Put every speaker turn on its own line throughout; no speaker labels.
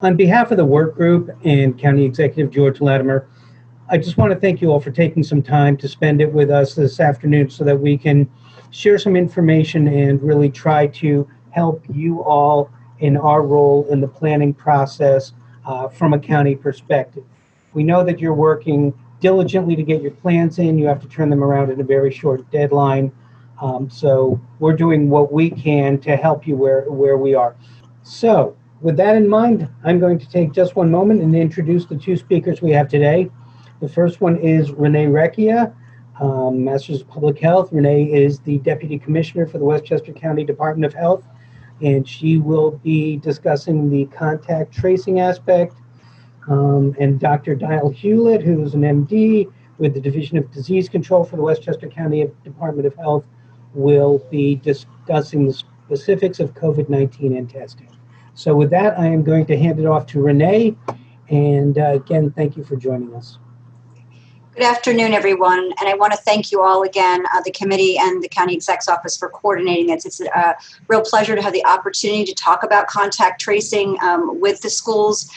On behalf of the work group and County Executive George Latimer, I just want to thank you all for taking some time to spend it with us this afternoon so that we can share some information and really try to help you all in our role in the planning process from a county perspective. We know that you're working diligently to get your plans in. You have to turn them around in a very short deadline. So we're doing what we can to help you where we are. So with that in mind, I'm going to take just one moment and introduce the two speakers we have today. The first one is Renee Recchia, Master's of Public Health. Renee is the Deputy Commissioner for the Westchester County Department of Health, and she will be discussing the contact tracing aspect. And Dr. Dial Hewlett, who's an MD with the Division of Disease Control for the Westchester County Department of Health, will be discussing the specifics of COVID-19 and testing. So with that, I am going to hand it off to Renee. And again, thank you for joining us.
Good afternoon, everyone. And I want to thank you all again, the committee and the County Exec's Office for coordinating it. It's a real pleasure to have the opportunity to talk about contact tracing with the schools.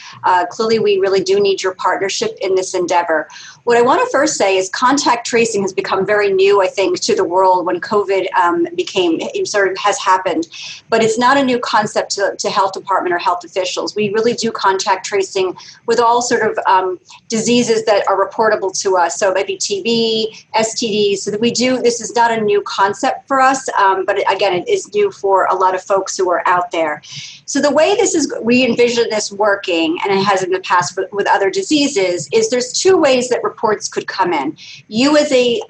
Clearly, we really do need your partnership in this endeavor. What I want to first say is contact tracing has become very new, I think, to the world when COVID has happened. But it's not a new concept to health department or health officials. We really do contact tracing with all sort of diseases that are reportable to us. So it might be TB, STDs. So that this is not a new concept for us, but again, it is new for a lot of folks who are out there. So the way we envision this working, and it has in the past with other diseases, is there's two ways that reports could come in. You as a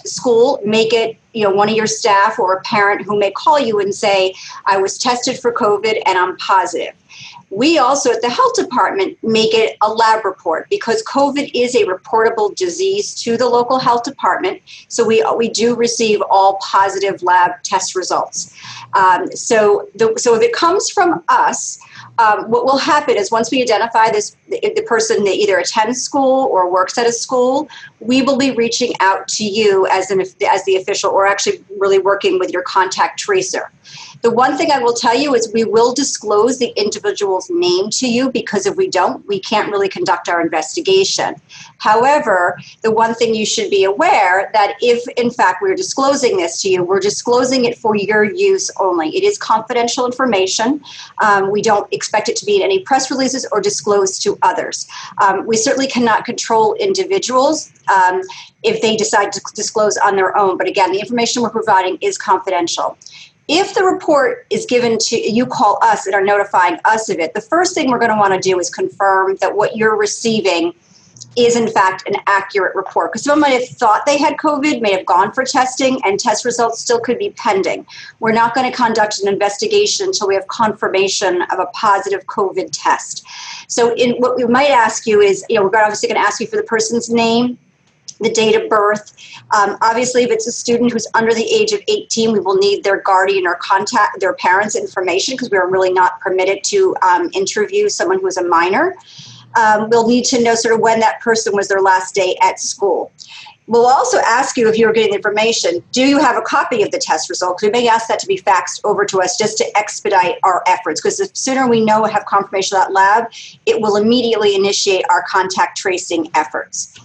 school make it, one of your staff or a parent who may call you and say, I was tested for COVID and I'm positive. We also at the health department make it a lab report because COVID is a reportable disease to the local health department. So we do receive all positive lab test results. So if it comes from us, what will happen is once we identify the person that either attends school or works at a school, we will be reaching out to you as the official, or actually really working with your contact tracer. The one thing I will tell you is we will disclose the individual's name to you, because if we don't, we can't really conduct our investigation. However, the one thing you should be aware that if in fact we're disclosing this to you, we're disclosing it for your use only. It is confidential information. We don't expect it to be in any press releases or disclosed to others. We certainly cannot control individuals if they decide to disclose on their own. But again, the information we're providing is confidential. If the report is given to you, call us and are notifying us of it, the first thing we're going to want to do is confirm that what you're receiving is in fact an accurate report. Because someone might have thought they had COVID, may have gone for testing, and test results still could be pending. We're not going to conduct an investigation until we have confirmation of a positive COVID test. So what we might ask you is, we're obviously going to ask you for the person's name, the date of birth. Obviously, if it's a student who's under the age of 18, we will need their guardian or contact their parents' information, because we are really not permitted to interview someone who is a minor. We'll need to know sort of when that person was their last day at school. We'll also ask you, if you're getting the information, do you have a copy of the test result? Because we may ask that to be faxed over to us just to expedite our efforts, because the sooner we know and have confirmation of that lab, it will immediately initiate our contact tracing efforts.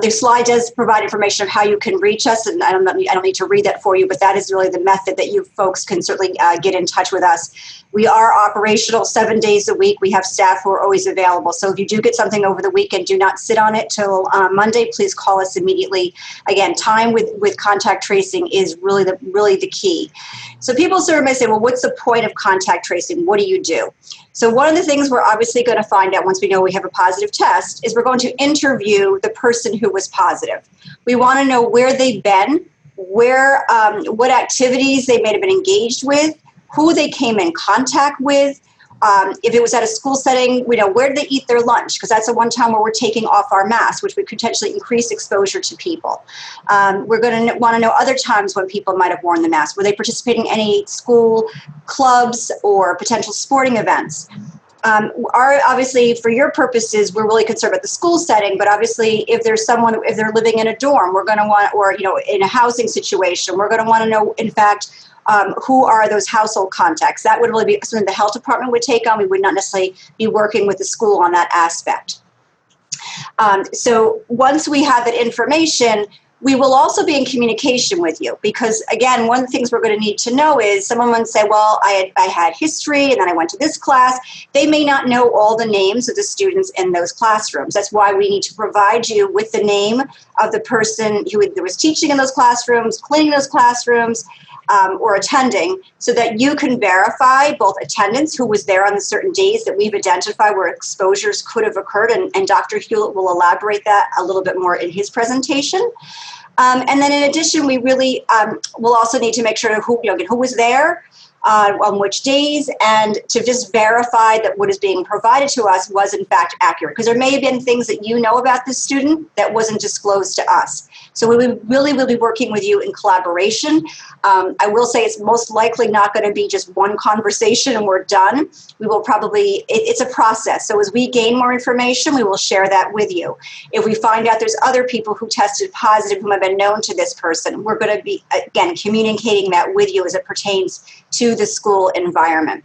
The slide does provide information of how you can reach us, and I don't need to read that for you, but that is really the method that you folks can certainly get in touch with us. We are operational 7 days a week. We have staff who are always available. So if you do get something over the weekend, do not sit on it till Monday. Please call us immediately. Again, time with contact tracing is really the key. So people sort of may say, well, what's the point of contact tracing? What do you do? So one of the things we're obviously going to find out once we know we have a positive test is we're going to interview the person who was positive. We want to know where they've been, what activities they may have been engaged with, who they came in contact with. If it was at a school setting, where did they eat their lunch? Because that's the one time where we're taking off our masks, which would potentially increase exposure to people. We're going to want to know other times when people might have worn the mask. Were they participating in any school clubs or potential sporting events? Obviously, for your purposes, we're really concerned about the school setting, but obviously if they're living in a dorm, we're going to want, or in a housing situation, we're going to want to know, in fact, who are those household contacts. That would really be something the health department would take on. We would not necessarily be working with the school on that aspect. So once we have that information, we will also be in communication with you, because again, one of the things we're going to need to know is someone would say, well, I had history and then I went to this class. They may not know all the names of the students in those classrooms. That's why we need to provide you with the name of the person who was teaching in those classrooms, cleaning those classrooms, or attending, so that you can verify both attendance, who was there on the certain days that we've identified where exposures could have occurred, and Dr. Hewlett will elaborate that a little bit more in his presentation. And then in addition, we really will also need to make sure who was there, on which days, and to just verify that what is being provided to us was in fact accurate. Because there may have been things that you know about this student that wasn't disclosed to us. So we really will be working with you in collaboration. I will say it's most likely not going to be just one conversation and we're done. We will probably, it's a process. So as we gain more information, we will share that with you. If we find out there's other people who tested positive who have been known to this person, we're going to be, again, communicating that with you as it pertains to the school environment.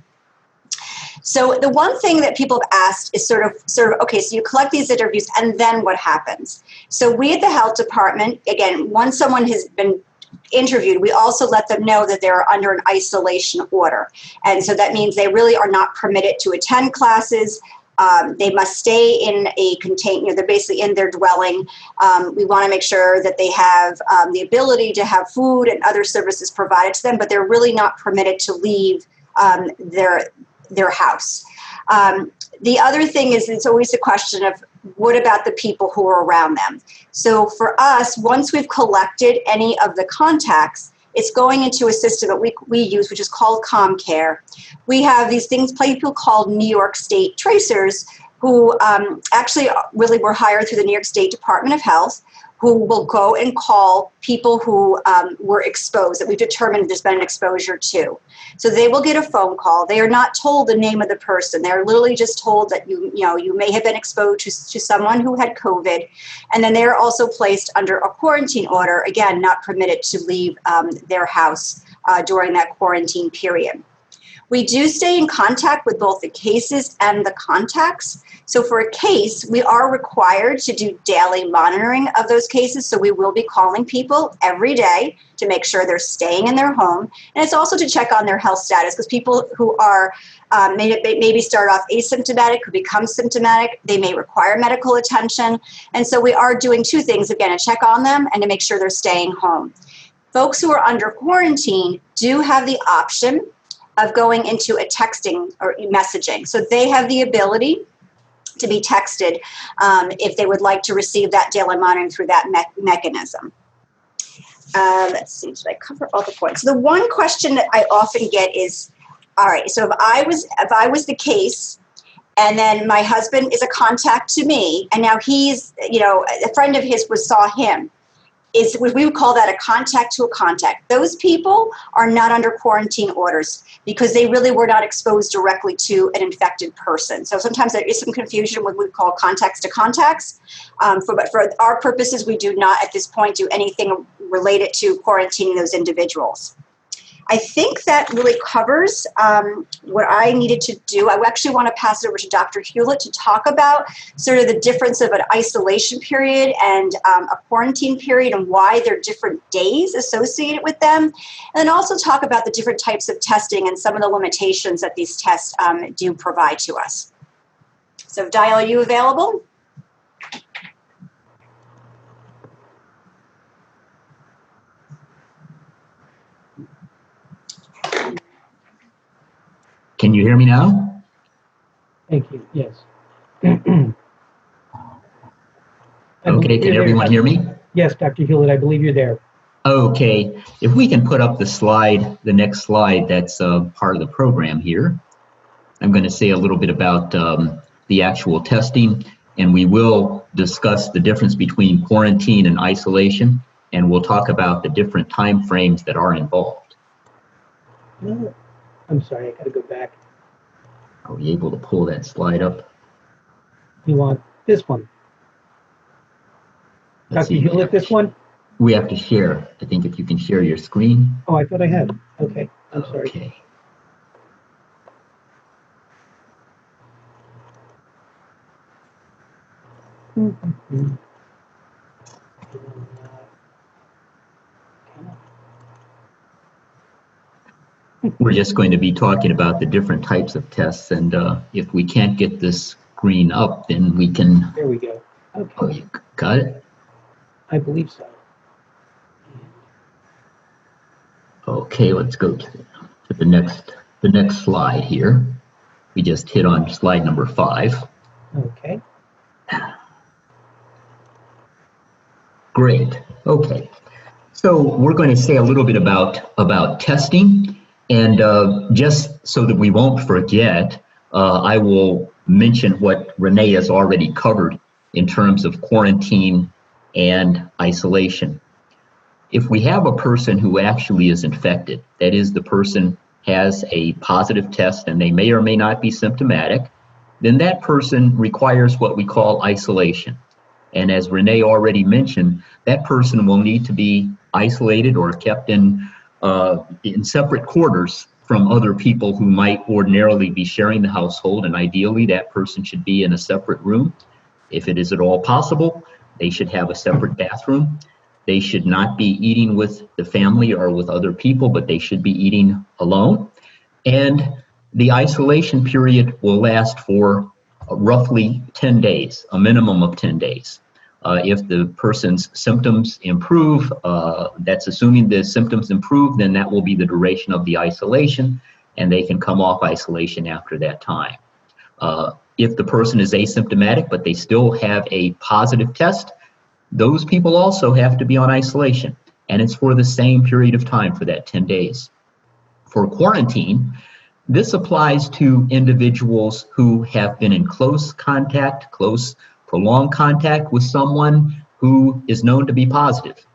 So the one thing that people have asked is sort of, okay, so you collect these interviews and then what happens? So we at the health department, again, once someone has been interviewed, we also let them know that they're under an isolation order. And so that means they really are not permitted to attend classes. They must stay in a container, they're basically in their dwelling. We want to make sure that they have the ability to have food and other services provided to them, but they're really not permitted to leave their house. The other thing is, it's always a question of what about the people who are around them? So for us, once we've collected any of the contacts, it's going into a system that we use, which is called ComCare. We have these things, people called New York State tracers, who actually really were hired through the New York State Department of Health, who will go and call people who were exposed, that we've determined there's been an exposure to. So they will get a phone call. They are not told the name of the person. They're literally just told that you may have been exposed to someone who had COVID. And then they're also placed under a quarantine order, again, not permitted to leave their house during that quarantine period. We do stay in contact with both the cases and the contacts. So for a case, we are required to do daily monitoring of those cases. So we will be calling people every day to make sure they're staying in their home. And it's also to check on their health status, because people who are maybe start off asymptomatic, who become symptomatic, they may require medical attention. And so we are doing two things, again, to check on them and to make sure they're staying home. Folks who are under quarantine do have the option of going into a texting or messaging. So they have the ability to be texted if they would like to receive that daily monitoring through that mechanism. Let's see, did I cover all the points? So the one question that I often get is, all right, so if I was the case, and then my husband is a contact to me, and now he's, a friend of his saw him, we would call that a contact to a contact. Those people are not under quarantine orders because they really were not exposed directly to an infected person. So sometimes there is some confusion with what we call contacts to contacts. But for our purposes, we do not at this point do anything related to quarantining those individuals. I think that really covers what I needed to do. I actually want to pass it over to Dr. Hewlett to talk about sort of the difference of an isolation period and a quarantine period and why there are different days associated with them. And then also talk about the different types of testing and some of the limitations that these tests do provide to us. So, Dial, are you available?
Can you hear me now?
Thank you. Yes.
Okay, can everyone hear me?
Yes, Dr. Hewlett, I believe you're there.
Okay, if we can put up the next slide that's part of the program here. I'm going to say a little bit about the actual testing, and we will discuss the difference between quarantine and isolation, and we'll talk about the different time frames that are involved.
No, I'm sorry, I got to go back.
Are we able to pull that slide up?
You want this one? Dr. Hewlett, this one?
We have to share. I think if you can share your screen.
Oh, I thought I had. Okay, I'm sorry.
Okay.
Mhm.
We're just going to be talking about the different types of tests, and if we can't get this screen up, then we can.
There we go.
Oh,
Okay,
you got it?
I believe so.
Okay, let's go to the next slide here. We just hit on slide number 5.
Okay.
Great. Okay. So we're going to say a little bit about testing, and just so that we won't forget, I will mention what Renee has already covered in terms of quarantine and isolation. If we have a person who actually is infected, that is, the person has a positive test and they may or may not be symptomatic, then that person requires what we call isolation. And as Renee already mentioned, that person will need to be isolated or kept in separate quarters from other people who might ordinarily be sharing the household, and ideally that person should be in a separate room. If it is at all possible, they should have a separate bathroom. They should not be eating with the family or with other people, but they should be eating alone. And the isolation period will last for roughly 10 days, a minimum of 10 days. If the person's symptoms improve, that's assuming the symptoms improve, then that will be the duration of the isolation, and they can come off isolation after that time. If the person is asymptomatic, but they still have a positive test, those people also have to be on isolation, and it's for the same period of time, for that 10 days. For quarantine, this applies to individuals who have been in close contact, prolonged contact with someone who is known to be positive.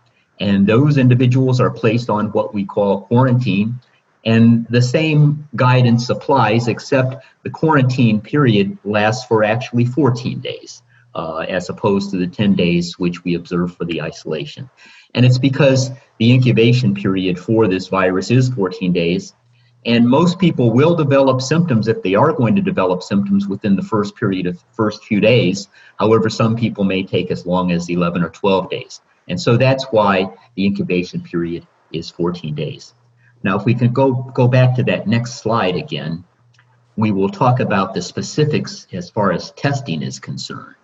And those individuals are placed on what we call quarantine. And the same guidance applies, except the quarantine period lasts for actually 14 days, as opposed to the 10 days which we observe for the isolation. And it's because the incubation period for this virus is 14 days. And most people will develop symptoms, if they are going to develop symptoms, within the first few days. However, some people may take as long as 11 or 12 days. And so that's why the incubation period is 14 days. Now, if we can go back to that next slide again, we will talk about the specifics as far as testing is concerned.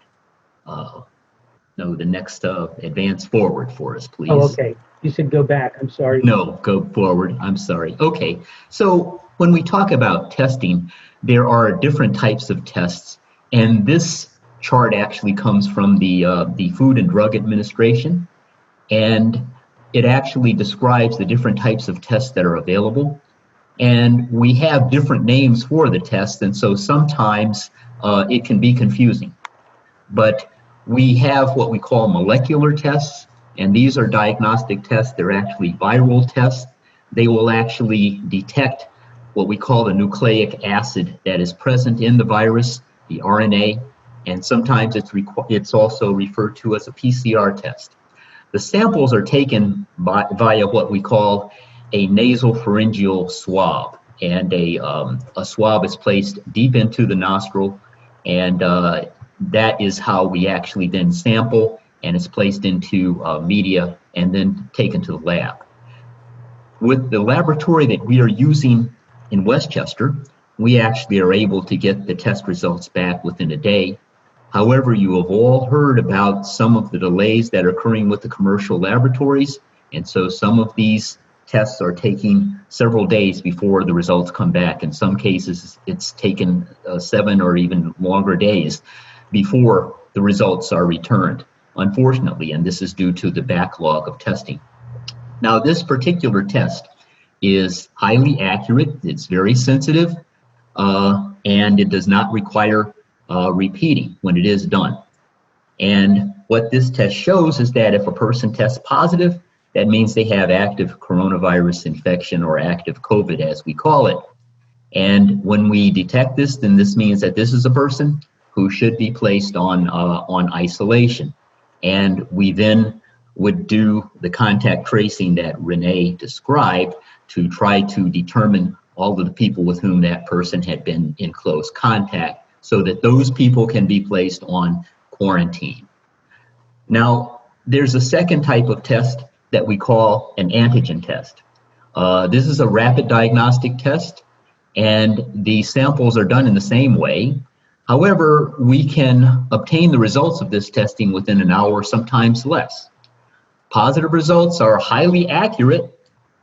No, the next advance forward for us, please.
Oh, okay. You said go back. I'm sorry.
No, go forward. I'm sorry. Okay. So when we talk about testing, there are different types of tests, and this chart actually comes from the Food and Drug Administration, and it actually describes the different types of tests that are available. And we have different names for the tests, and so sometimes it can be confusing. But we have what we call molecular tests, and these are diagnostic tests. They're actually viral tests. They will actually detect what we call the nucleic acid that is present in the virus, the RNA, and sometimes it's also referred to as a PCR test. The samples are taken via what we call a nasopharyngeal swab, and a swab is placed deep into the nostril, and that is how we actually then sample, and it's placed into media and then taken to the lab. With the laboratory that we are using in Westchester, we actually are able to get the test results back within a day. However, you have all heard about some of the delays that are occurring with the commercial laboratories, and so some of these tests are taking several days before the results come back. In some cases, it's taken 7 or even longer days before the results are returned, unfortunately, and this is due to the backlog of testing. Now, this particular test is highly accurate, it's very sensitive, and it does not require repeating when it is done. And what this test shows is that if a person tests positive, that means they have active coronavirus infection, or active COVID as we call it. And when we detect this, then this means that this is a person who should be placed on isolation. And we then would do the contact tracing that Renee described to try to determine all of the people with whom that person had been in close contact so that those people can be placed on quarantine. Now, there's a second type of test that we call an antigen test. This is a rapid diagnostic test, and the samples are done in the same way. However, we can obtain the results of this testing within an hour, sometimes less. Positive results are highly accurate.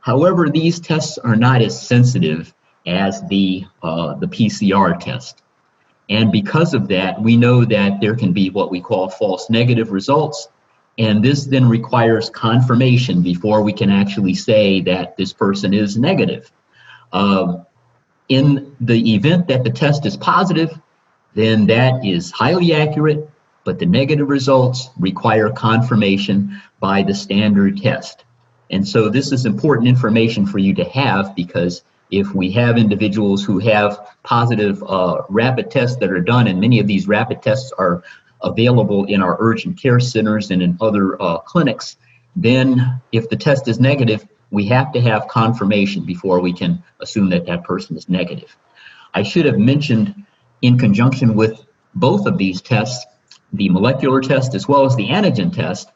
However, these tests are not as sensitive as the PCR test. And because of that, we know that there can be what we call false negative results. And this then requires confirmation before we can actually say that this person is negative. In the event that the test is positive, then that is highly accurate, but the negative results require confirmation by the standard test. And so this is important information for you to have, because if we have individuals who have positive rapid tests that are done, and many of these rapid tests are available in our urgent care centers and in other clinics, then if the test is negative, we have to have confirmation before we can assume that that person is negative. I should have mentioned, in conjunction with both of these tests, the molecular test as well as the antigen test,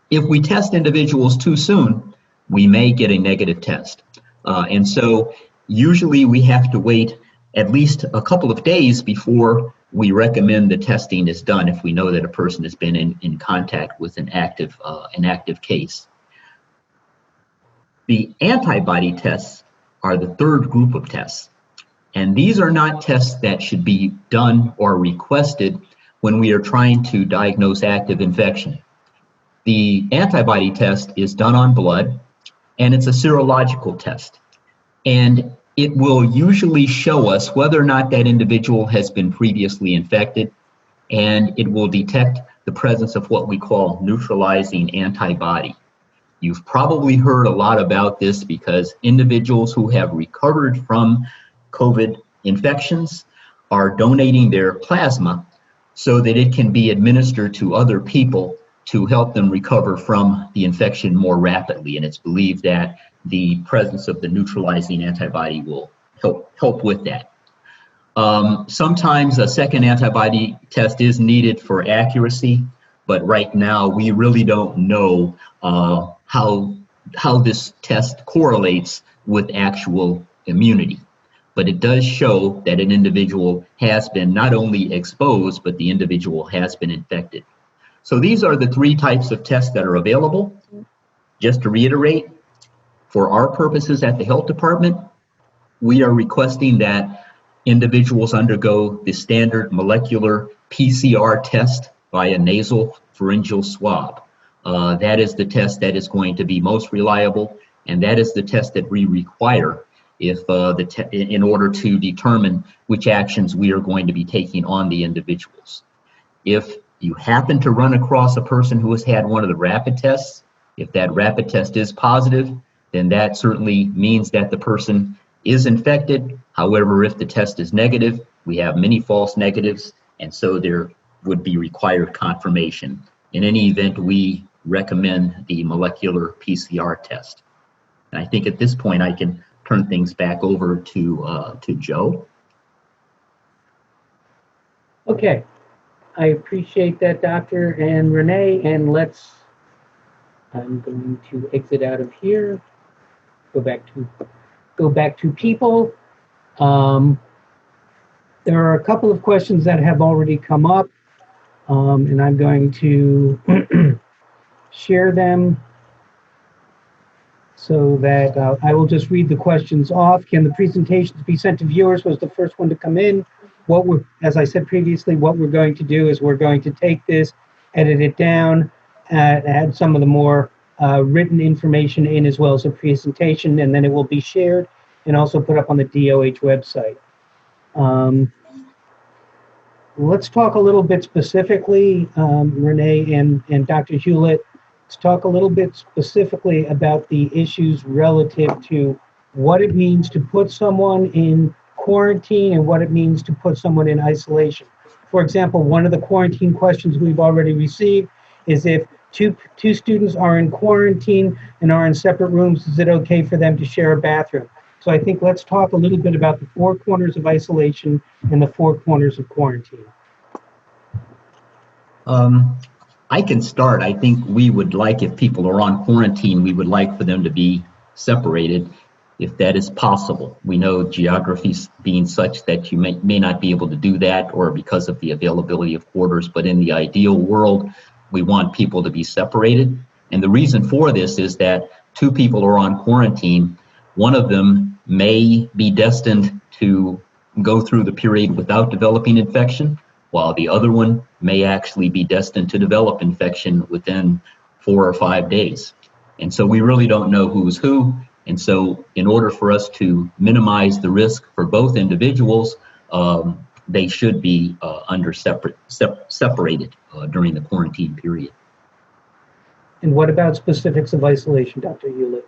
if we test individuals too soon, we may get a negative test. And so usually we have to wait at least a couple of days before we recommend the testing is done if we know that a person has been in contact with an active case. The antibody tests are the third group of tests. And these are not tests that should be done or requested when we are trying to diagnose active infection. The antibody test is done on blood, and it's a serological test. And it will usually show us whether or not that individual has been previously infected, and it will detect the presence of what we call neutralizing antibody. You've probably heard a lot about this because individuals who have recovered from COVID infections are donating their plasma so that it can be administered to other people to help them recover from the infection more rapidly. And it's believed that the presence of the neutralizing antibody will help with that. Sometimes a second antibody test is needed for accuracy, but right now we really don't know how this test correlates with actual immunity. But it does show that an individual has been not only exposed, but the individual has been infected. So these are the three types of tests that are available. Just to reiterate, for our purposes at the health department, we are requesting that individuals undergo the standard molecular PCR test via nasal pharyngeal swab. That is the test that is going to be most reliable, and that is the test that we require in order to determine which actions we are going to be taking on the individuals. If you happen to run across a person who has had one of the rapid tests, if that rapid test is positive, then that certainly means that the person is infected. However, if the test is negative, we have many false negatives, and so there would be required confirmation. In any event, we recommend the molecular PCR test. And I think at this point I can turn things back over to Joe.
Okay, I appreciate that, Doctor and Renee, and I'm going to exit out of here, go back to people. There are a couple of questions that have already come up, and I'm going to share them so that I will just read the questions off. Can the presentations be sent to viewers was the first one to come in. As I said previously, what we're going to do is we're going to take this, edit it down, add some of the more written information in as well as a presentation, and then it will be shared and also put up on the DOH website. Let's talk a little bit specifically, Renee and Dr. Hewlett, let's talk a little bit specifically about the issues relative to what it means to put someone in quarantine and what it means to put someone in isolation. For example, one of the quarantine questions we've already received is if two students are in quarantine and are in separate rooms, is it okay for them to share a bathroom? So I think let's talk a little bit about the four corners of isolation and the four corners of quarantine.
I can start. I think we would like, if people are on quarantine, we would like for them to be separated if that is possible. We know geography being such that you may not be able to do that, or because of the availability of quarters, but in the ideal world, we want people to be separated. And the reason for this is that two people are on quarantine. One of them may be destined to go through the period without developing infection, while the other one may actually be destined to develop infection within 4 or 5 days. And so we really don't know who's who. And so in order for us to minimize the risk for both individuals, they should be separated during the quarantine period.
And what about specifics of isolation, Dr. Hewlett?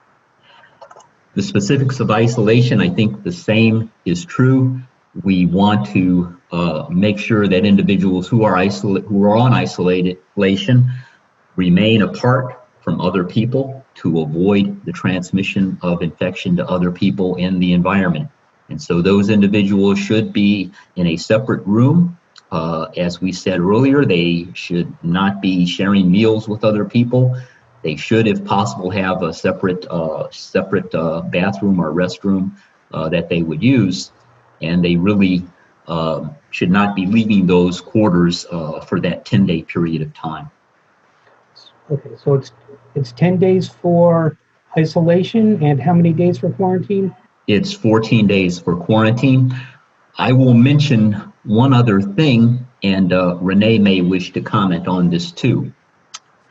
The specifics of isolation, I think the same is true. We want to make sure that individuals who are on isolation remain apart from other people to avoid the transmission of infection to other people in the environment. And so those individuals should be in a separate room. As we said earlier, they should not be sharing meals with other people. They should, if possible, have a separate bathroom or restroom that they would use. And they really should not be leaving those quarters for that 10-day period of time.
Okay, so it's 10 days for isolation, and how many days for quarantine?
It's 14 days for quarantine. I will mention one other thing, and Renee may wish to comment on this too.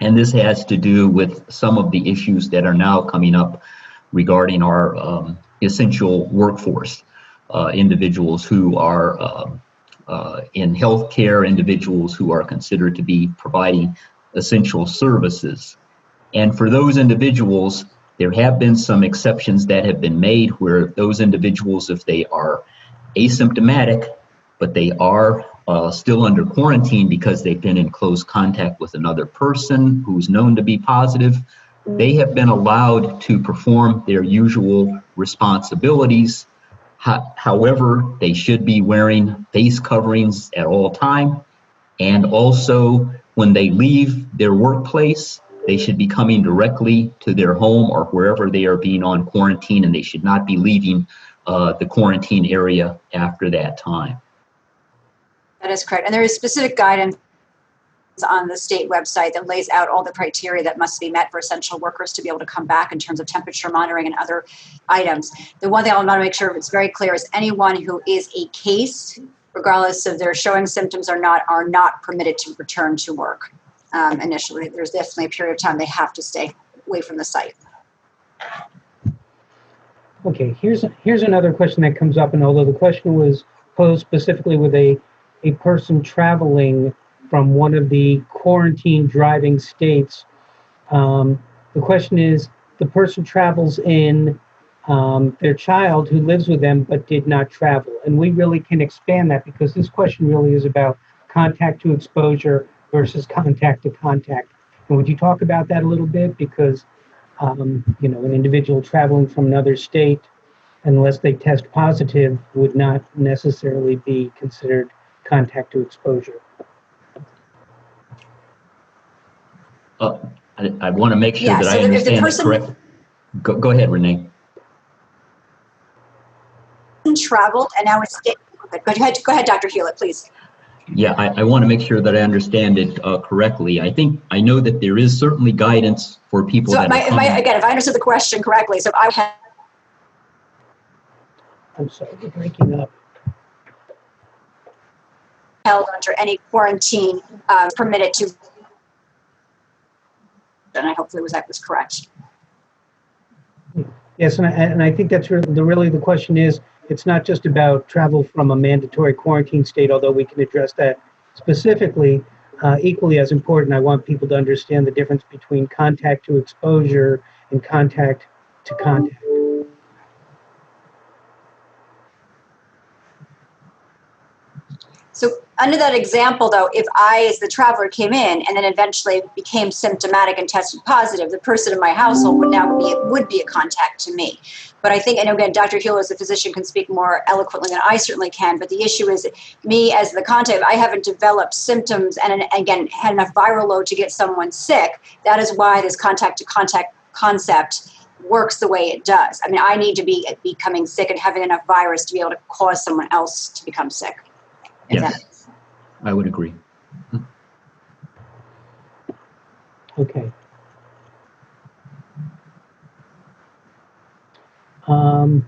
And this has to do with some of the issues that are now coming up regarding our essential workforce. Individuals who are in healthcare, individuals who are considered to be providing essential services. And for those individuals, there have been some exceptions that have been made where those individuals, if they are asymptomatic, but they are still under quarantine because they've been in close contact with another person who's known to be positive, they have been allowed to perform their usual responsibilities. However, they should be wearing face coverings at all time. And also, when they leave their workplace, they should be coming directly to their home or wherever they are being on quarantine, and they should not be leaving the quarantine area after that time.
That is correct. And there is specific guidance on the state website that lays out all the criteria that must be met for essential workers to be able to come back in terms of temperature monitoring and other items. The one thing I want to make sure it's very clear is anyone who is a case, regardless of their showing symptoms or not, are not permitted to return to work. Initially, there's definitely a period of time they have to stay away from the site.
Okay, here's another question that comes up, and although the question was posed specifically with a person traveling from one of the quarantine driving states, the question is, the person travels in their child who lives with them but did not travel. And we really can expand that because this question really is about contact to exposure versus contact to contact. And would you talk about that a little bit? Because, an individual traveling from another state, unless they test positive, would not necessarily be considered contact to exposure.
I want to make sure that I understand it correctly. Go ahead, Renee.
Traveled and now it's go ahead, Dr. Hewlett, please.
Yeah, I want to make sure that I understand it correctly. I know that there is certainly guidance for people
so
that
again, if I understood the question correctly, so
I'm sorry, you're breaking up.
Held under any quarantine permitted to, and I hopefully that was correct.
Yes, and I think that's really the question is, it's not just about travel from a mandatory quarantine state, although we can address that specifically. Equally as important, I want people to understand the difference between contact to exposure and contact to contact.
So under that example, though, if I, as the traveler, came in and then eventually became symptomatic and tested positive, the person in my household would be a contact to me. But I think, and again, Dr. Hewell as a physician can speak more eloquently than I certainly can, but the issue is me as the contact, I haven't developed symptoms and again, had enough viral load to get someone sick. That is why this contact-to-contact concept works the way it does. I mean, I need to be becoming sick and having enough virus to be able to cause someone else to become sick.
Yes, I would agree.
Okay. Go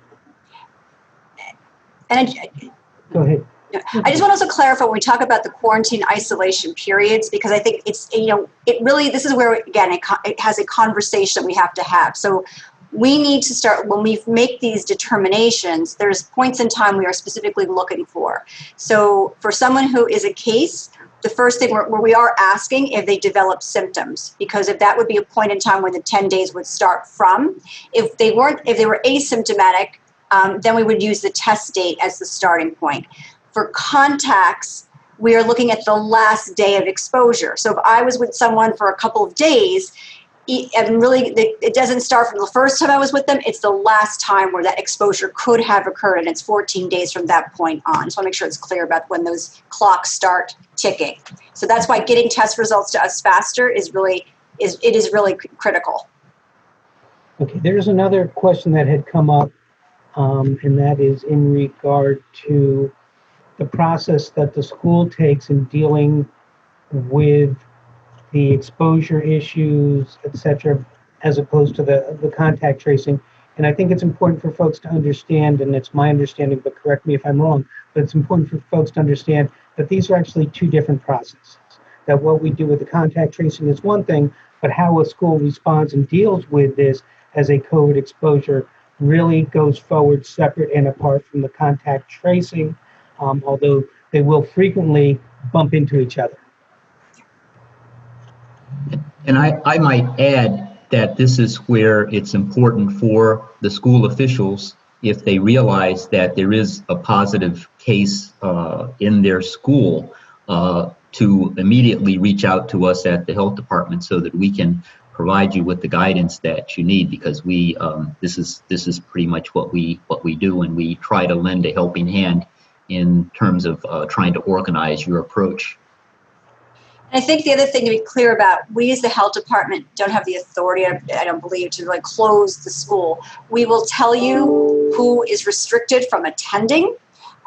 ahead.
I just want to also clarify when we talk about the quarantine isolation periods, because I think it's, it really, this is where, again, it has a conversation that we have to have. So we need to start, when we make these determinations, there's points in time we are specifically looking for. So for someone who is a case, the first thing where we are asking if they develop symptoms, because if that would be a point in time when the 10 days would start from. If they were asymptomatic, then we would use the test date as the starting point. For contacts, we are looking at the last day of exposure. So if I was with someone for a couple of days, and really it doesn't start from the first time I was with them, it's the last time where that exposure could have occurred, and it's 14 days from that point on. So I want to make sure it's clear about when those clocks start ticking. So that's why getting test results to us faster is really critical.
Okay, there's another question that had come up, and that is in regard to the process that the school takes in dealing with the exposure issues, et cetera, as opposed to the contact tracing. And I think it's important for folks to understand, and it's my understanding, but correct me if I'm wrong, but it's important for folks to understand that these are actually two different processes. That what we do with the contact tracing is one thing, but how a school responds and deals with this as a COVID exposure really goes forward separate and apart from the contact tracing, although they will frequently bump into each other.
And I might add that this is where it's important for the school officials, if they realize that there is a positive case in their school, to immediately reach out to us at the health department so that we can provide you with the guidance that you need, because we this is pretty much what we do, and we try to lend a helping hand in terms of trying to organize your approach.
And I think the other thing to be clear about, we as the health department don't have the authority, I don't believe, to like close the school. We will tell you who is restricted from attending.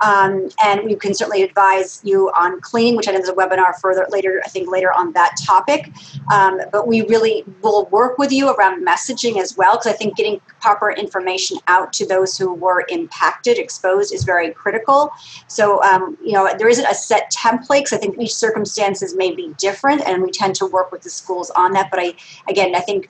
And we can certainly advise you on cleaning, which I know there's a webinar later on that topic. But we really will work with you around messaging as well, because I think getting proper information out to those who were impacted, exposed, is very critical. So, there isn't a set template, because I think each circumstances may be different, and we tend to work with the schools on that. But I think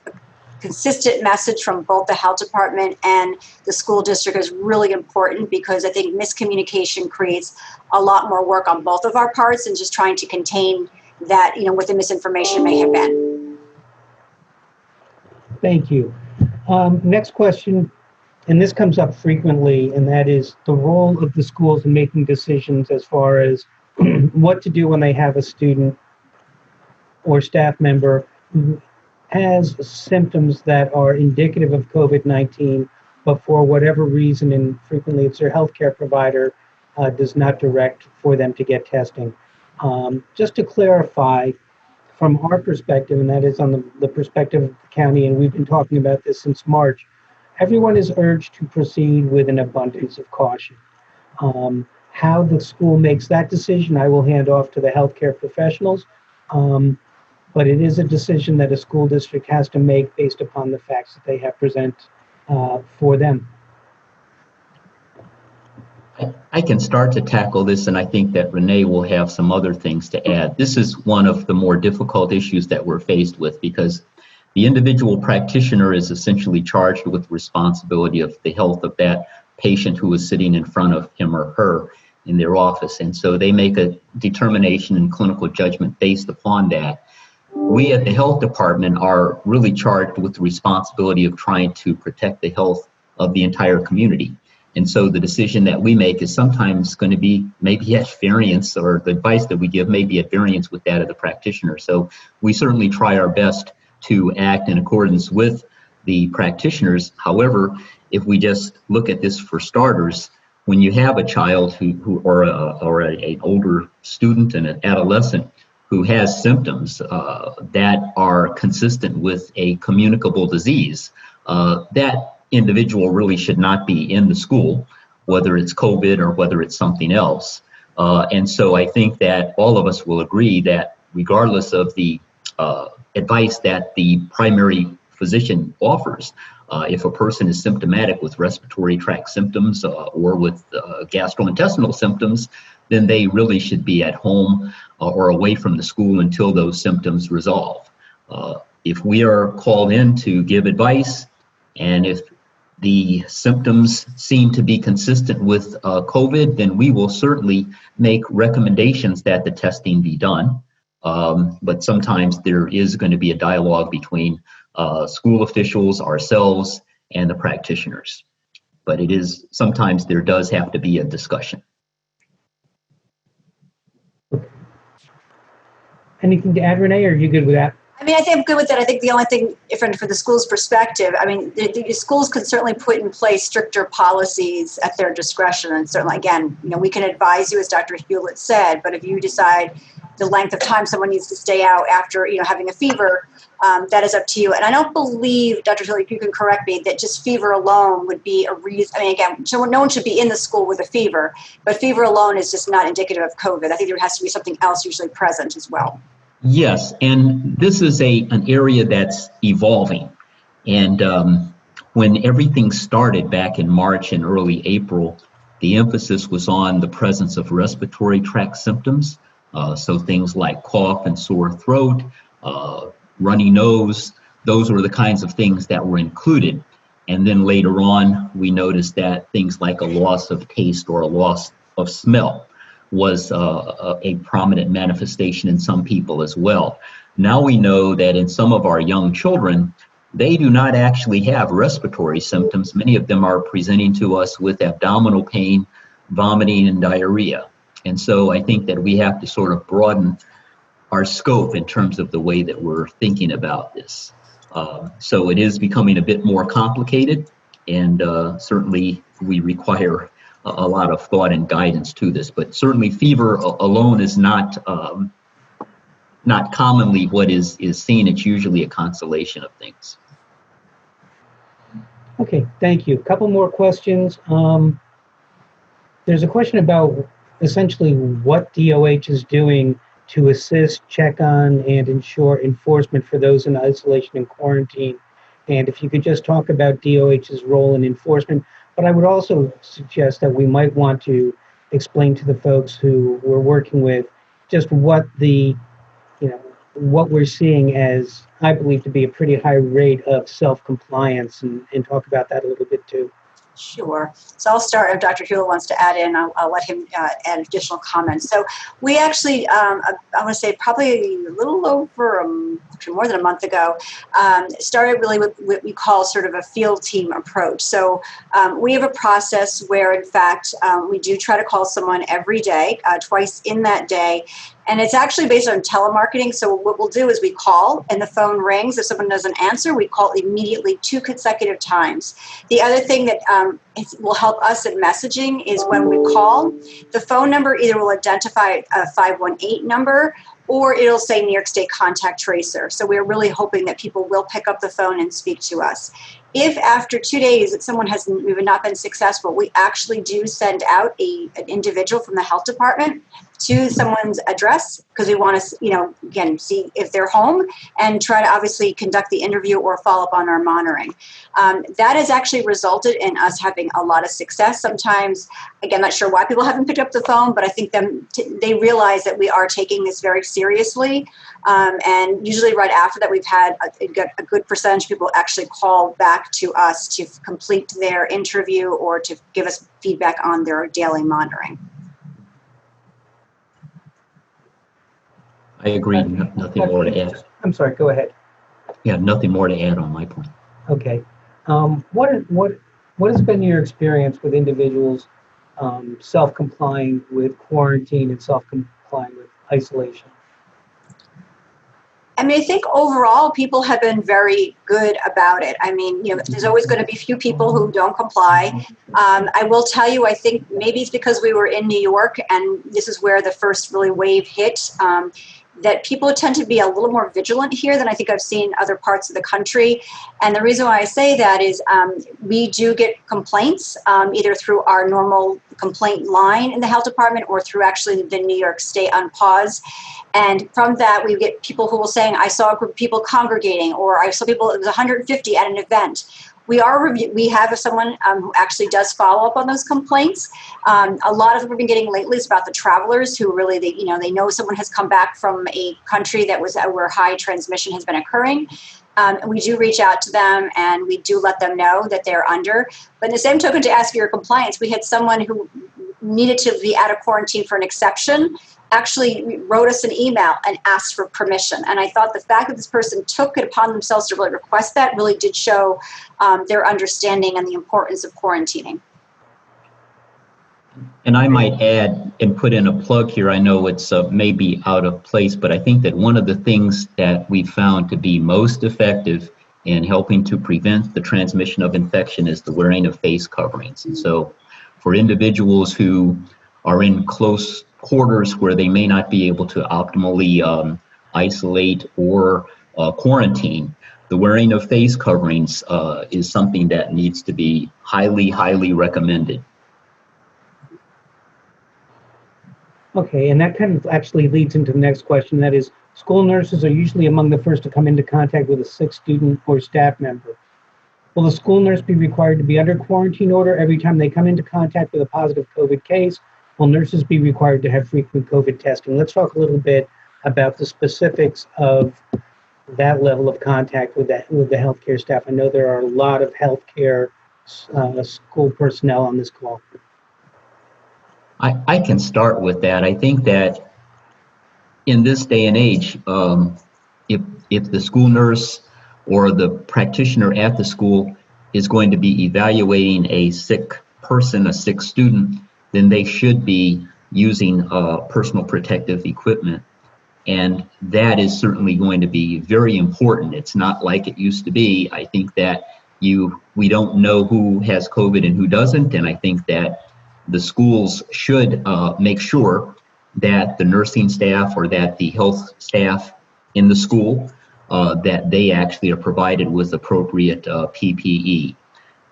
consistent message from both the health department and the school district is really important, because I think miscommunication creates a lot more work on both of our parts and just trying to contain that, what the misinformation may have been.
Thank you. Next question, and this comes up frequently, and that is the role of the schools in making decisions as far as what to do when they have a student or staff member who has symptoms that are indicative of COVID-19, but for whatever reason, and frequently it's their healthcare provider, does not direct for them to get testing. Just to clarify, from our perspective, and that is on the perspective of the county, and we've been talking about this since March, everyone is urged to proceed with an abundance of caution. How the school makes that decision, I will hand off to the healthcare professionals. But it is a decision that a school district has to make based upon the facts that they have present for them.
I can start to tackle this, and I think that Renee will have some other things to add. This is one of the more difficult issues that we're faced with, because the individual practitioner is essentially charged with the responsibility of the health of that patient who is sitting in front of him or her in their office. And so they make a determination and clinical judgment based upon that. We at the health department are really charged with the responsibility of trying to protect the health of the entire community. And so the decision that we make is sometimes going to be maybe at variance, or the advice that we give may be at variance with that of the practitioner. So we certainly try our best to act in accordance with the practitioners. However, if we just look at this for starters, when you have a child or an older student and an adolescent who has symptoms that are consistent with a communicable disease, that individual really should not be in the school, whether it's COVID or whether it's something else. And so I think that all of us will agree that regardless of the advice that the primary physician offers, if a person is symptomatic with respiratory tract symptoms or with gastrointestinal symptoms, then they really should be at home or away from the school until those symptoms resolve. If we are called in to give advice, and if the symptoms seem to be consistent with COVID, then we will certainly make recommendations that the testing be done. But sometimes there is going to be a dialogue between school officials, ourselves, and the practitioners. But it is, sometimes there does have to be a discussion.
Anything to add, Renee, or are you good with that?
I mean, I think I'm good with that. I think the only thing different for the school's perspective, I mean, the schools can certainly put in place stricter policies at their discretion. And certainly, again, you know, we can advise you, as Dr. Hewlett said, but if you decide the length of time someone needs to stay out after, you know, having a fever, that is up to you. And I don't believe, Dr. Hewlett, you can correct me, that just fever alone would be a reason. I mean, again, no one should be in the school with a fever, but fever alone is just not indicative of COVID. I think there has to be something else usually present as well.
Yes, and this is an area that's evolving. And when everything started back in March and early April, the emphasis was on the presence of respiratory tract symptoms. So things like cough and sore throat, runny nose, those were the kinds of things that were included. And then later on, we noticed that things like a loss of taste or a loss of smell was a prominent manifestation in some people as well. Now we know that in some of our young children, they do not actually have respiratory symptoms. Many of them are presenting to us with abdominal pain, vomiting, and diarrhea. And so I think that we have to sort of broaden our scope in terms of the way that we're thinking about this. So it is becoming a bit more complicated, and certainly we require a lot of thought and guidance to this, but certainly fever alone is not commonly what is seen. It's usually a constellation of things.
Okay, thank you. A couple more questions. There's a question about essentially what DOH is doing to assist, check on, and ensure enforcement for those in isolation and quarantine. And if you could just talk about DOH's role in enforcement. But I would also suggest that we might want to explain to the folks who we're working with just what what we're seeing as, I believe, to be a pretty high rate of self-compliance, and talk about that a little bit too.
Sure. So I'll start. If Dr. Hewlett wants to add in, I'll let him add additional comments. So we actually, I want to say probably a little over, actually more than a month ago, started really with what we call sort of a field team approach. So we have a process where, in fact, we do try to call someone every day, twice in that day. And it's actually based on telemarketing. So what we'll do is we call and the phone rings. If someone doesn't answer, we call immediately 2 consecutive times. The other thing that will help us in messaging is when we call, the phone number either will identify a 518 number or it'll say New York State Contact Tracer. So we're really hoping that people will pick up the phone and speak to us. If after 2 days that someone we've not been successful, we actually do send out an individual from the health department to someone's address, because we want to, again, see if they're home and try to obviously conduct the interview or follow up on our monitoring. That has actually resulted in us having a lot of success. Sometimes, again, not sure why people haven't picked up the phone, but I think they realize that we are taking this very seriously. And usually right after that, we've had a good percentage of people actually call back to us to complete their interview or to give us feedback on their daily monitoring.
I agree. Nothing more to add.
I'm sorry, go ahead.
Yeah, nothing more to add on my point.
Okay. What What has been your experience with individuals self-complying with quarantine and self-complying with isolation?
I mean, I think overall people have been very good about it. I mean, there's always going to be a few people who don't comply. I will tell you, I think maybe it's because we were in New York and this is where the first really wave hit, that people tend to be a little more vigilant here than I think I've seen other parts of the country. And the reason why I say that is we do get complaints either through our normal complaint line in the health department or through actually the New York State on pause. And from that, we get people who will saying, I saw a group of people congregating, or I saw people, it was 150 at an event. We have someone who actually does follow up on those complaints. A lot of them we've been getting lately is about the travelers who really, they know someone has come back from a country that was where high transmission has been occurring. And we do reach out to them and we do let them know that they're under. But in the same token, to ask for your compliance, we had someone who needed to be out of quarantine for an exception actually wrote us an email and asked for permission. And I thought the fact that this person took it upon themselves to really request that really did show their understanding and the importance of quarantining.
And I might add and put in a plug here. I know it's maybe out of place, but I think that one of the things that we found to be most effective in helping to prevent the transmission of infection is the wearing of face coverings. And so for individuals who are in close quarters where they may not be able to optimally isolate or quarantine, the wearing of face coverings is something that needs to be highly, highly recommended.
Okay, and that kind of actually leads into the next question. That is, school nurses are usually among the first to come into contact with a sick student or staff member. Will the school nurse be required to be under quarantine order every time they come into contact with a positive COVID case? Will nurses be required to have frequent COVID testing? Let's talk a little bit about the specifics of that level of contact with the healthcare staff. I know there are a lot of healthcare school personnel on this call.
I can start with that. I think that in this day and age, if the school nurse or the practitioner at the school is going to be evaluating a sick person, a sick student, then they should be using personal protective equipment. And that is certainly going to be very important. It's not like it used to be. I think that we don't know who has COVID and who doesn't, and I think that the schools should make sure that the nursing staff or that the health staff in the school, that they actually are provided with appropriate PPE.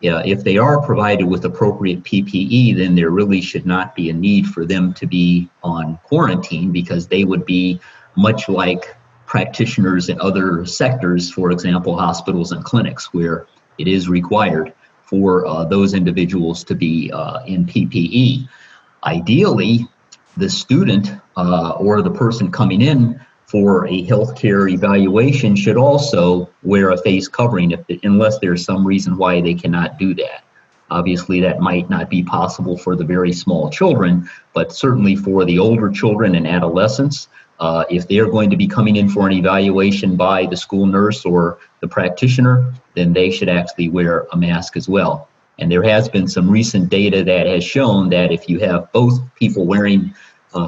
If they are provided with appropriate PPE, then there really should not be a need for them to be on quarantine, because they would be much like practitioners in other sectors, for example, hospitals and clinics, where it is required for those individuals to be in PPE. Ideally, the student or the person coming in for a healthcare evaluation should also wear a face covering, unless there's some reason why they cannot do that. Obviously, that might not be possible for the very small children, but certainly for the older children and adolescents, if they are going to be coming in for an evaluation by the school nurse or the practitioner, then they should actually wear a mask as well. And there has been some recent data that has shown that if you have both people wearing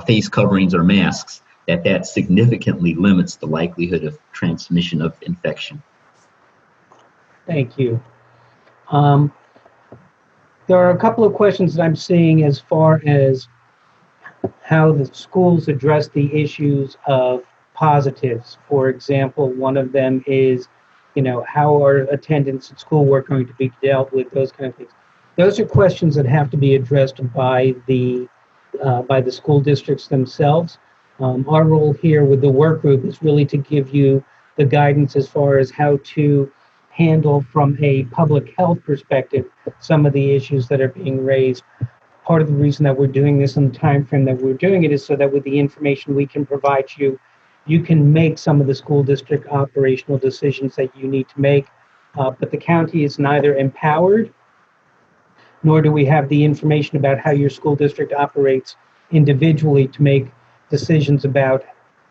face coverings or masks, that significantly limits the likelihood of transmission of infection.
Thank you. There are a couple of questions that I'm seeing as far as how the schools address the issues of positives. For example, one of them is, how are attendance at schoolwork going to be dealt with, those kind of things. Those are questions that have to be addressed by the school districts themselves. Our role here with the work group is really to give you the guidance as far as how to handle from a public health perspective some of the issues that are being raised. Part of the reason that we're doing this in the time frame that we're doing it is so that with the information we can provide you, you can make some of the school district operational decisions that you need to make. But the county is neither empowered, nor do we have the information about how your school district operates individually to make decisions about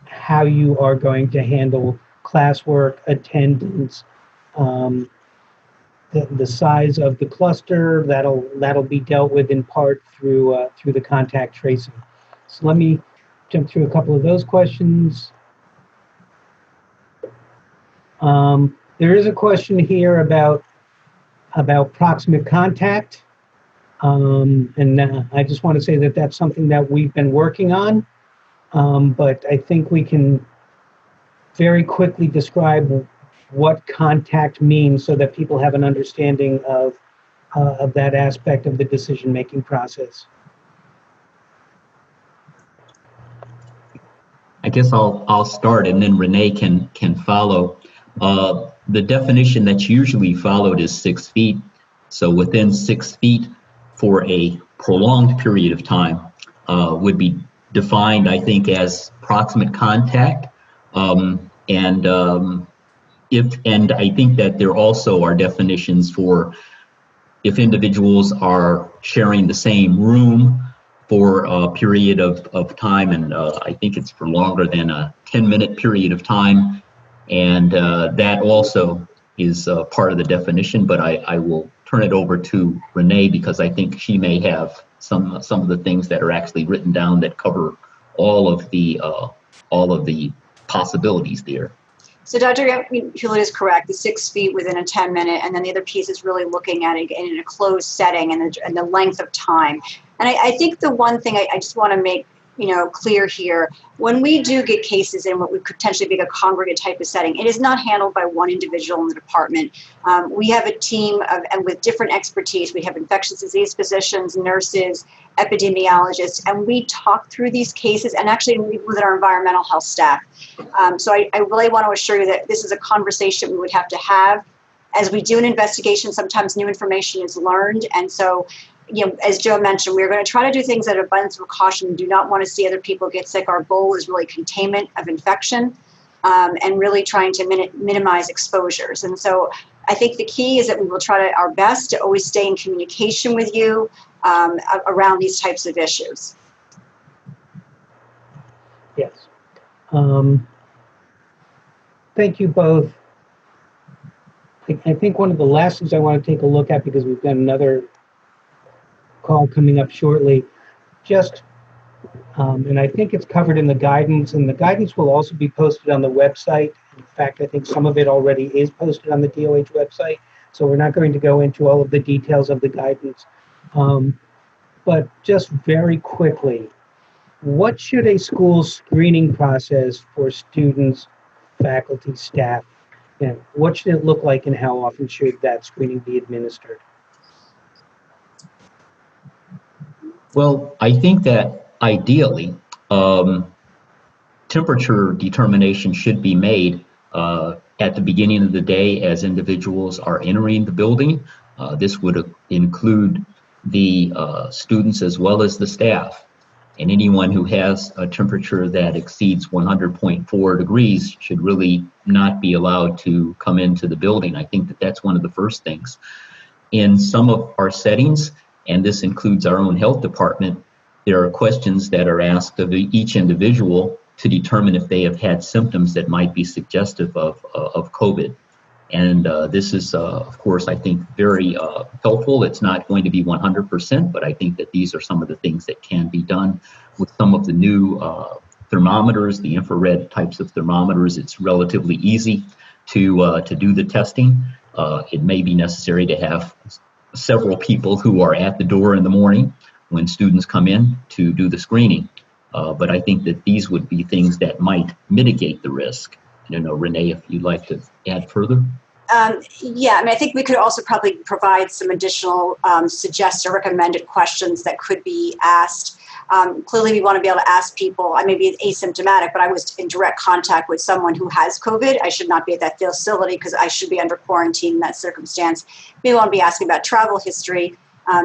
how you are going to handle classwork, attendance, the size of the cluster. That'll be dealt with in part through the contact tracing. So let me jump through a couple of those questions. There is a question here about proximate contact, and I just want to say that that's something that we've been working on, but I think we can very quickly describe what contact means so that people have an understanding of that aspect of the decision-making process.
I guess I'll start and then Renee can follow. The definition that's usually followed is 6 feet. So within 6 feet for a prolonged period of time would be defined, I think, as proximate contact. And I think that there also are definitions for if individuals are sharing the same room for a period of time, and I think it's for longer than a 10-minute period of time, and that also is part of the definition, but I will turn it over to Renee because I think she may have some of the things that are actually written down that cover all of the possibilities there.
So Dr. Hewlett is correct, the 6 feet within a 10-minute, and then the other piece is really looking at it in a closed setting and the length of time. And I think the one thing I just want to make clear here, when we do get cases in what would potentially be a congregate type of setting, it is not handled by one individual in the department. We have a team and with different expertise. We have infectious disease physicians, nurses, epidemiologists, and we talk through these cases and actually with our environmental health staff. So I really want to assure you that this is a conversation we would have to have. As we do an investigation, sometimes new information is learned, and so as Joe mentioned, we're going to try to do things at an abundance of caution. We do not want to see other people get sick. Our goal is really containment of infection and really trying to minimize exposures. And so I think the key is that we will try our best to always stay in communication with you around these types of issues.
Yes. Thank you both. I think one of the last things I want to take a look at, because we've got another call coming up shortly, and I think it's covered in the guidance, and the guidance will also be posted on the website. In fact, I think some of it already is posted on the DOH website, so we're not going to go into all of the details of the guidance. But just very quickly, what should a school screening process for students, faculty, staff, what should it look like, and how often should that screening be administered?
Well, I think that ideally, temperature determination should be made at the beginning of the day as individuals are entering the building. This would include the students as well as the staff. And anyone who has a temperature that exceeds 100.4 degrees should really not be allowed to come into the building. I think that that's one of the first things. In some of our settings, and this includes our own health department, there are questions that are asked of each individual to determine if they have had symptoms that might be suggestive of COVID. And this is, of course, I think very helpful. It's not going to be 100%, but I think that these are some of the things that can be done with some of the new thermometers, the infrared types of thermometers. It's relatively easy to do the testing. It may be necessary to have several people who are at the door in the morning when students come in to do the screening. But I think that these would be things that might mitigate the risk. I don't know, Renee, if you'd like to add further.
Yeah, I mean, I think we could also probably provide some additional suggested or recommended questions that could be asked. Clearly, we want to be able to ask people, I may be asymptomatic, but I was in direct contact with someone who has COVID. I should not be at that facility because I should be under quarantine in that circumstance. We want to be asking about travel history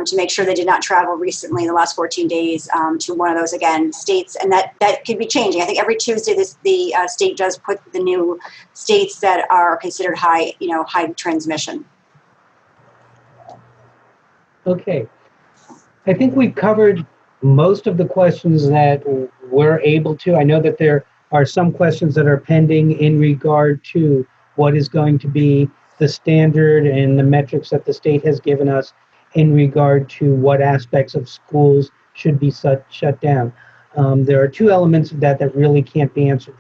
to make sure they did not travel recently in the last 14 days to one of those, again, states. And that could be changing. I think every Tuesday the state does put the new states that are considered high transmission.
Okay. I think we've covered most of the questions that we're able to. I know that there are some questions that are pending in regard to what is going to be the standard and the metrics that the state has given us in regard to what aspects of schools should be shut down. There are two elements of that that really can't be answered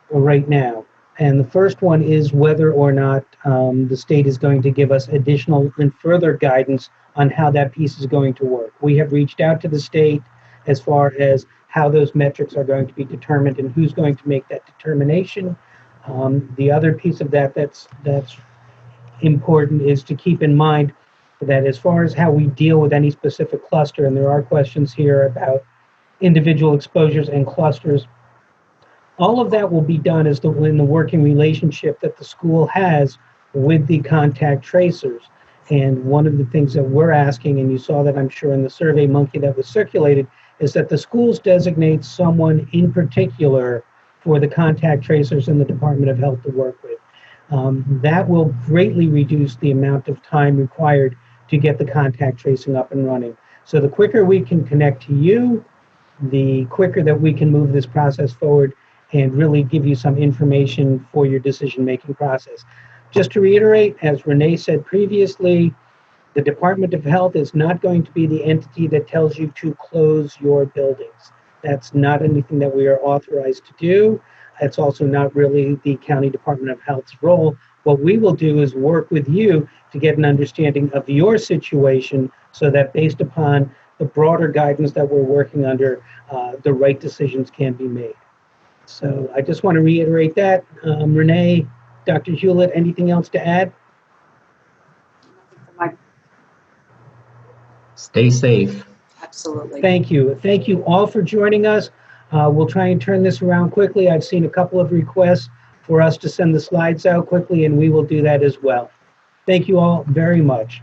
right now. And the first one is whether or not the state is going to give us additional and further guidance on how that piece is going to work. We have reached out to the state as far as how those metrics are going to be determined and who's going to make that determination. The other piece of that's important is to keep in mind that as far as how we deal with any specific cluster, and there are questions here about individual exposures and clusters, all of that will be done in the working relationship that the school has with the contact tracers. And one of the things that we're asking, and you saw that I'm sure in the Survey Monkey that was circulated, is that the schools designate someone in particular for the contact tracers in the Department of Health to work with. That will greatly reduce the amount of time required to get the contact tracing up and running. So the quicker we can connect to you, the quicker that we can move this process forward and really give you some information for your decision-making process. Just to reiterate, as Renee said previously, the Department of Health is not going to be the entity that tells you to close your buildings. That's not anything that we are authorized to do. It's also not really the County Department of Health's role. What we will do is work with you to get an understanding of your situation so that based upon the broader guidance that we're working under, the right decisions can be made. So I just want to reiterate that. Renee, Dr. Hewlett, anything else to add?
Stay safe.
Absolutely.
Thank you. Thank you all for joining us. We'll try and turn this around quickly. I've seen a couple of requests for us to send the slides out quickly, and we will do that as well. Thank you all very much.